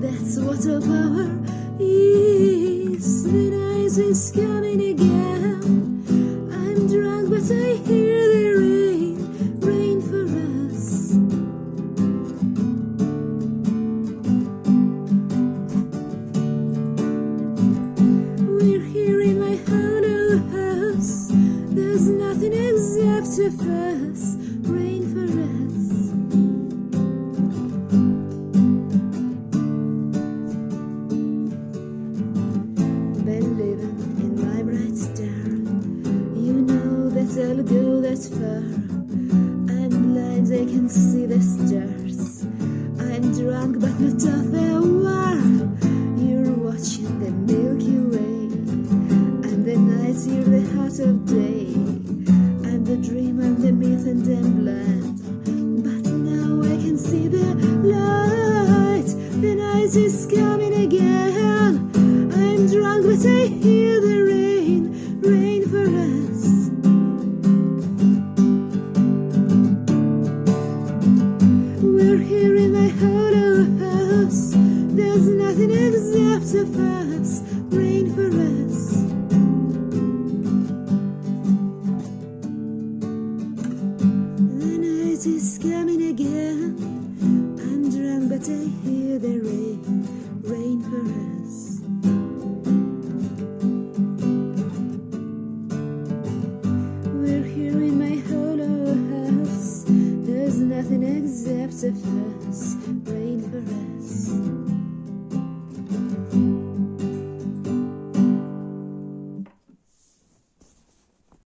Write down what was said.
That's what our power is. The night is coming again. I'm drunk, but I hear the rain, rain for us. We're here in my hollow house. There's nothing except a fuss, rain for us. Been living in my bright star. You know that I'll go that far. I'm blind, I can see the stars. I'm drunk, but not of the war. You're watching the Milky Way. I'm the night, you're the heart of day. I'm the dream, I'm the myth, and I'm blind. But now I can see the light. The night is coming again. I'm drunk, but I hear the rain, rain for us. We're here in my hollow house. There's nothing except a fuss, rain for us. The night is coming again. I'm drunk, but I hear the rain, rain for us. We're here in my hollow house. There's nothing except a fuss, rain for us.